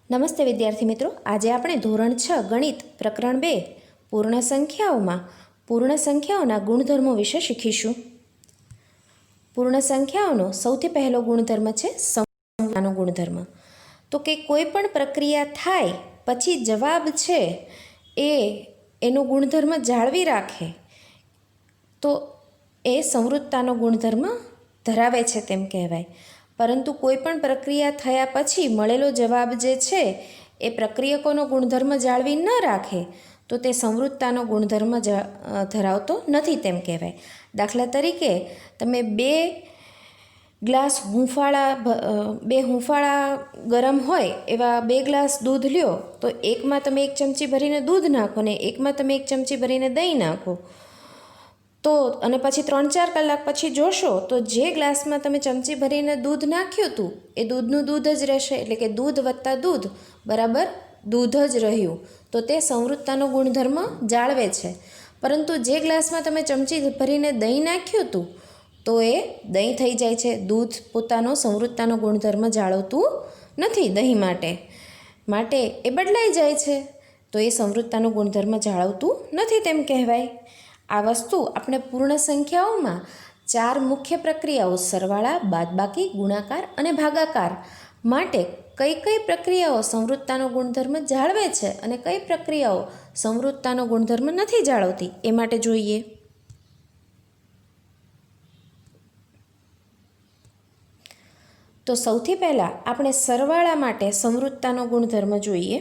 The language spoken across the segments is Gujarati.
નમસ્તે વિદ્યાર્થી મિત્રો, આજે આપણે ધોરણ 6 ગણિત પ્રકરણ 2 પૂર્ણ સંખ્યાઓમાં પૂર્ણ સંખ્યાઓના ગુણધર્મો વિશે શીખીશું. પૂર્ણ સંખ્યાઓનો સૌથી પહેલો ગુણધર્મ છે સમરૂપતાનો ગુણધર્મ. તો કે કોઈ પણ પ્રક્રિયા થાય પછી જવાબ છે એનો ગુણધર્મ જાળવી રાખે તો એ સમરૂપતાનો ગુણધર્મ ધરાવે છે તેમ કહેવાય. પરંતુ કોઈ પણ પ્રક્રિયા થયા પછી મળેલો જવાબ જે છે એ પ્રક્રિયકોનો ગુણધર્મ જાળવી ન રાખે તો તે સમરૂપતાનો ગુણધર્મ ધરાવતો નથી તેમ કહેવાય. દાખલા તરીકે તમે બે હુંફાળા ગરમ હોય એવા 2 ગ્લાસ દૂધ લ્યો તો એકમાં તમે 1 ચમચી ભરીને દૂધ નાખો ને એકમાં તમે 1 ચમચી ભરીને દહીં નાખો તો અને પછી 3-4 કલાક પછી જોશો તો જે ગ્લાસમાં તમે ચમચી ભરીને દૂધ નાખ્યું હતું એ દૂધનું દૂધ જ રહેશે, એટલે કે દૂધ વત્તા દૂધ બરાબર દૂધ જ રહ્યું. તો તે સમરૂપતાનો ગુણધર્મ જાળવે છે. પરંતુ જે ગ્લાસમાં તમે ચમચી ભરીને દહીં નાખ્યું હતું તો એ દહીં થઈ જાય છે. દૂધ પોતાનો સમરૂપતાનો ગુણધર્મ જાળવતું નથી દહીં માટે એ બદલાઈ જાય છે, તો એ સમરૂપતાનો ગુણધર્મ જાળવતું નથી તેમ કહેવાય. આ વસ્તુ આપણે પૂર્ણ સંખ્યાઓમાં 4 મુખ્ય પ્રક્રિયાઓ સરવાળા, બાદબાકી, ગુણાકાર અને ભાગાકાર માટે કઈ પ્રક્રિયાઓ સમરૂપતાનો ગુણધર્મ જાળવે છે અને કઈ પ્રક્રિયાઓ સમરૂપતાનો ગુણધર્મ નથી જાળવતી એ માટે જોઈએ. તો સૌથી પહેલાં આપણે સરવાળા માટે સમરૂપતાનો ગુણધર્મ જોઈએ.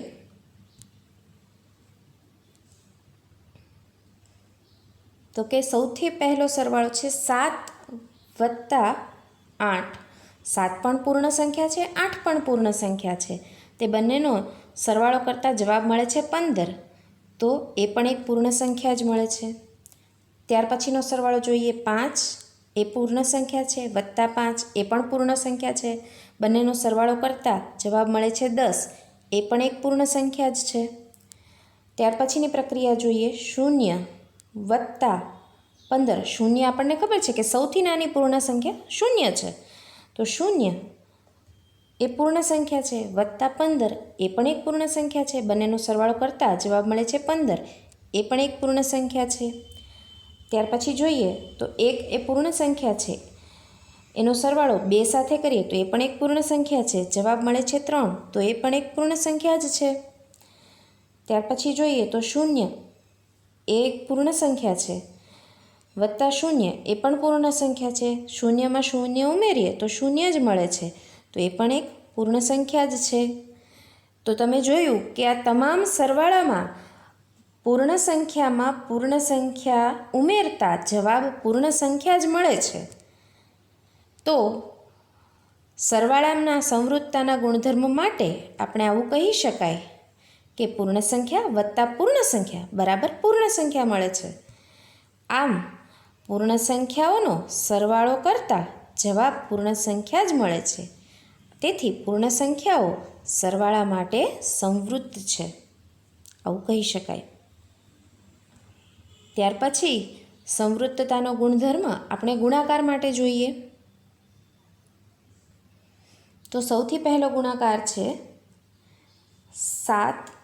તો કે સૌથી પહેલો સરવાળો છે 7 વત્તા 8. 7 પણ પૂર્ણ સંખ્યા છે, 8 પણ પૂર્ણ સંખ્યા છે. તે બંનેનો સરવાળો કરતાં જવાબ મળે છે 15. તો એ પણ એક પૂર્ણ સંખ્યા જ મળે છે. ત્યાર પછીનો સરવાળો જોઈએ 5, એ પૂર્ણ સંખ્યા છે, વત્તા 5 એ પણ પૂર્ણ સંખ્યા છે. બંનેનો સરવાળો કરતાં જવાબ મળે છે 10. એ પણ એક પૂર્ણ સંખ્યા જ છે. ત્યાર પછીની પ્રક્રિયા જોઈએ 0 વત્તા 15. 0 આપણને ખબર છે કે સૌથી નાની પૂર્ણ સંખ્યા 0 છે, તો 0 એ પૂર્ણ સંખ્યા છે, વત્તા 15 એ પણ એક પૂર્ણ સંખ્યા છે. બંનેનો સરવાળો કરતાં જવાબ મળે છે 15. એ પણ એક પૂર્ણ સંખ્યા છે. ત્યાર પછી જોઈએ તો 1 એ પૂર્ણ સંખ્યા છે, એનો સરવાળો 2 સાથે કરીએ તો એ પણ એક પૂર્ણ સંખ્યા છે. જવાબ મળે છે 3, તો એ પણ એક પૂર્ણ સંખ્યા જ છે. ત્યાર પછી જોઈએ તો 0 એ એક પૂર્ણ સંખ્યા છે, વત્તા 0 એ પણ પૂર્ણ સંખ્યા છે. 0માં 0 ઉમેરીએ તો 0 જ મળે છે, તો એ પણ એક પૂર્ણ સંખ્યા જ છે. તો તમે જોયું કે આ તમામ સરવાળામાં પૂર્ણ સંખ્યામાં પૂર્ણ સંખ્યા ઉમેરતા જવાબ પૂર્ણ સંખ્યા જ મળે છે. તો સરવાળાના સમરૂપતાના ગુણધર્મો માટે આપણે આવું કહી શકાય કે પૂર્ણ સંખ્યા વત્તા પૂર્ણ સંખ્યા બરાબર પૂર્ણ સંખ્યા મળે છે. આમ પૂર્ણ સંખ્યાઓનો સરવાળો કરતાં જવાબ પૂર્ણ સંખ્યા જ મળે છે. તેથી પૂર્ણ સંખ્યાઓ સરવાળા માટે સમરૂપ છે, આવું કહી શકાય. ત્યાર પછી સમરૂપતાનો ગુણધર્મ આપણે ગુણાકાર માટે જોઈએ. તો સૌથી પહેલો ગુણાકાર છે 7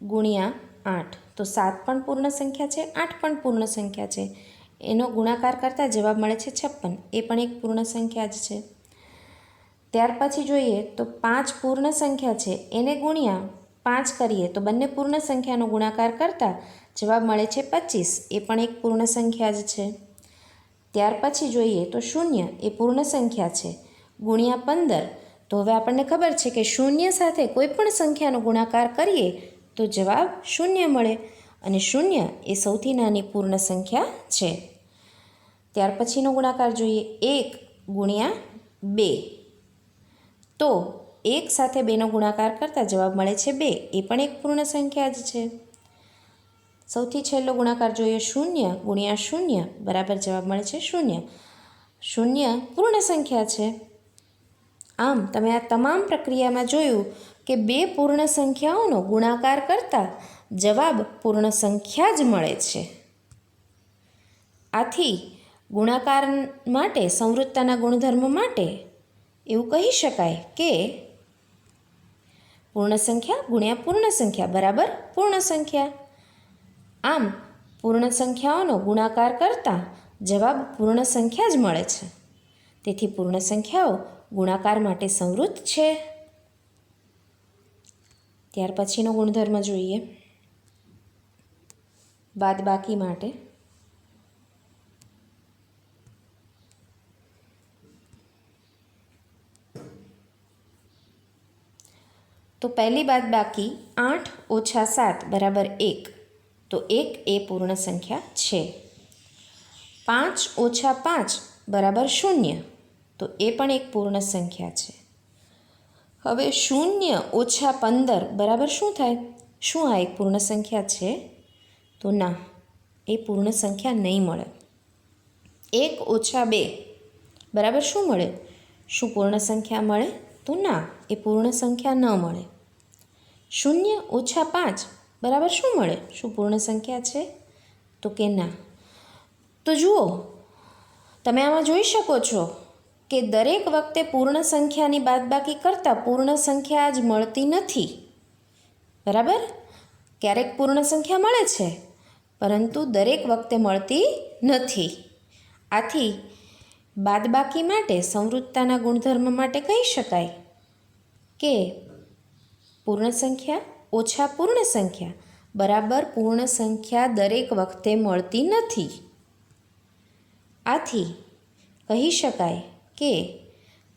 ગુણ્યા 8. તો 7 પણ પૂર્ણ સંખ્યા છે, 8 પણ પૂર્ણ સંખ્યા છે. એનો ગુણાકાર કરતાં જવાબ મળે છે 56. એ પણ એક પૂર્ણ સંખ્યા જ છે. ત્યાર પછી જોઈએ તો 5 પૂર્ણ સંખ્યા છે, એને ગુણ્યા 5 કરીએ તો બંને પૂર્ણ સંખ્યાનો ગુણાકાર કરતાં જવાબ મળે છે 25. એ પણ એક પૂર્ણ સંખ્યા જ છે. ત્યાર પછી જોઈએ તો 0 એ પૂર્ણ સંખ્યા છે, ગુણ્યા 15. તો હવે આપણને ખબર છે કે 0 સાથે કોઈ પણ સંખ્યાનો ગુણાકાર કરીએ તો જવાબ 0 મળે અને 0 એ સૌથી નાની પૂર્ણ સંખ્યા છે. ત્યાર પછીનો ગુણાકાર જોઈએ 1 ગુણ્યા 2. તો 1 સાથે 2નો ગુણાકાર કરતાં જવાબ મળે છે 2. એ પણ એક પૂર્ણ સંખ્યા જ છે. સૌથી છેલ્લો ગુણાકાર જોઈએ 0 ગુણ્યા 0 બરાબર જવાબ મળે છે 0. 0 પૂર્ણ સંખ્યા છે. આમ તમે આ તમામ પ્રક્રિયામાં જોયું કે 2 પૂર્ણ સંખ્યાઓનો ગુણાકાર કરતાં જવાબ પૂર્ણ સંખ્યા જ મળે છે. આથી ગુણાકાર માટે સંવૃત્તાના ગુણધર્મ માટે એવું કહી શકાય કે પૂર્ણ સંખ્યા ગુણ્યા પૂર્ણ સંખ્યા બરાબર પૂર્ણ સંખ્યા. આમ પૂર્ણ સંખ્યાઓનો ગુણાકાર કરતાં જવાબ પૂર્ણ સંખ્યા જ મળે છે. તેથી પૂર્ણ સંખ્યાઓ ગુણાકાર માટે સંવૃત્ત છે. ત્યાર પછીનો ગુણધર્મ જોઈએ, બાદબાકી માટે. તો પહેલી બાદબાકી 8 ઓછા 7 બરાબર 1. તો 1 એ પૂર્ણ સંખ્યા છે. 5 ઓછા 5 બરાબર 0. તો એ પણ એક પૂર્ણ સંખ્યા છે. હવે 0 ઓછા 15 બરાબર શું થાય? શું આ એક પૂર્ણ સંખ્યા છે? તો ના, એ પૂર્ણ સંખ્યા નહીં મળે. 1 ઓછા 2 બરાબર શું મળે? શું પૂર્ણ સંખ્યા મળે? તો ના, એ પૂર્ણ સંખ્યા ન મળે. 0 ઓછા 5 બરાબર શું મળે? શું પૂર્ણ સંખ્યા છે? તો કે ના. તો જુઓ, તમે આમાં જોઈ શકો છો કે દરેક વખતે પૂર્ણ સંખ્યાની બાદબાકી કરતાં પૂર્ણ સંખ્યા જ મળતી નથી. બરાબર? ક્યારેક પૂર્ણ સંખ્યા મળે છે, પરંતુ દરેક વખતે મળતી નથી. આથી બાદબાકી માટે સંવૃત્તાના ગુણધર્મ માટે કહી શકાય કે પૂર્ણ સંખ્યા ઓછા પૂર્ણ સંખ્યા બરાબર પૂર્ણ સંખ્યા દરેક વખતે મળતી નથી. આથી કહી શકાય કે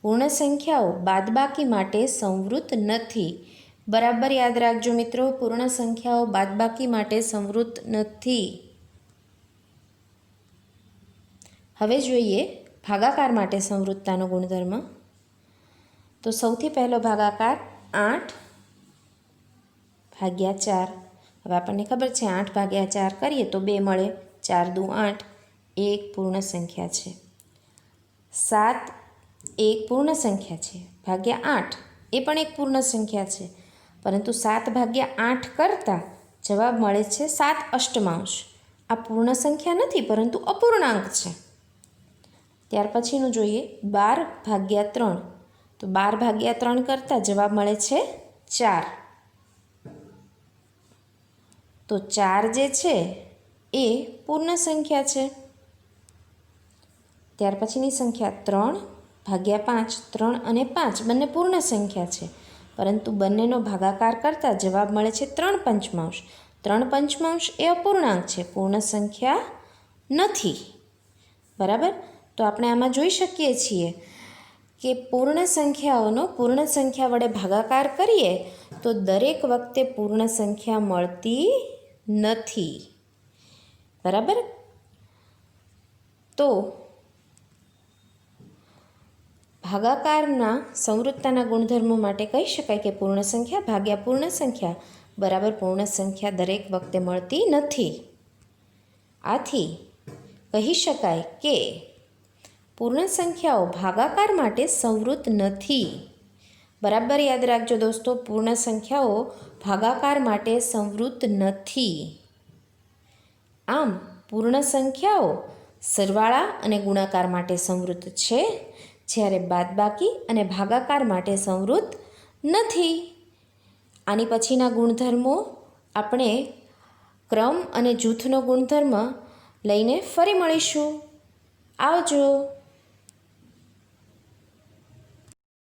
પૂર્ણ સંખ્યાઓ બાદબાકી માટે સંવૃત્ત નથી. બરાબર યાદ રાખજો મિત્રો, પૂર્ણ સંખ્યાઓ બાદબાકી માટે સંવૃત્ત નથી. હવે જોઈએ ભાગાકાર માટે સંવૃત્તાનો ગુણધર્મ. તો સૌથી પહેલો ભાગાકાર 8 ભાગ્યા 4. હવે આપણને ખબર છે 8 ભાગ્યા 4 કરીએ તો 2 મળે. 4 દુ 8 એ એક પૂર્ણ સંખ્યા છે. 7 એ એક પૂર્ણ સંખ્યા છે. ભાગ્યા 8 એ પણ એક પૂર્ણ સંખ્યા છે. પરંતુ 7 ભાગ્યા 8 કરતાં જવાબ મળે છે 7 અષ્ટમાંશ. આ પૂર્ણ સંખ્યા નથી, પરંતુ અપૂર્ણાંક છે. ત્યાર પછીનું જોઈએ 12 ભાગ્યા 3. તો 12 ભાગ્યા 3 કરતાં જવાબ મળે છે 4. તો 4 જે છે એ પૂર્ણ સંખ્યા છે. ત્યાર પછીની સંખ્યા 3 ભાગ્યા 5. 3 અને 5 બંને પૂર્ણ સંખ્યા છે, પરંતુ બંનેનો ભાગાકાર કરતાં જવાબ મળે છે 3 પંચમાંશ. 3 પંચમાંશ એ અપૂર્ણાંક છે, પૂર્ણ સંખ્યા નથી. બરાબર? તો આપણે આમાં જોઈ શકીએ છીએ કે પૂર્ણ સંખ્યાઓનો પૂર્ણ સંખ્યા વડે ભાગાકાર કરીએ તો દરેક વખતે પૂર્ણ સંખ્યા મળતી નથી. બરાબર? તો ભાગાકારના સંવૃત્તાના ગુણધર્મો માટે કહી શકાય કે પૂર્ણ સંખ્યા ભાગ્યા પૂર્ણ સંખ્યા બરાબર પૂર્ણ સંખ્યા દરેક વખતે મળતી નથી. આથી કહી શકાય કે પૂર્ણ સંખ્યાઓ ભાગાકાર માટે સંવૃત્ત નથી. બરાબર યાદ રાખજો દોસ્તો, પૂર્ણ સંખ્યાઓ ભાગાકાર માટે સંવૃત્ત નથી. આમ પૂર્ણ સંખ્યાઓ સરવાળા અને ગુણાકાર માટે સંવૃત્ત છે, જ્યારે બાદબાકી અને ભાગાકાર માટે સંવૃત્ત નથી. આની પછીના ગુણધર્મો આપણે ક્રમ અને જૂથનો ગુણધર્મ લઈને ફરી મળીશું. આવજો.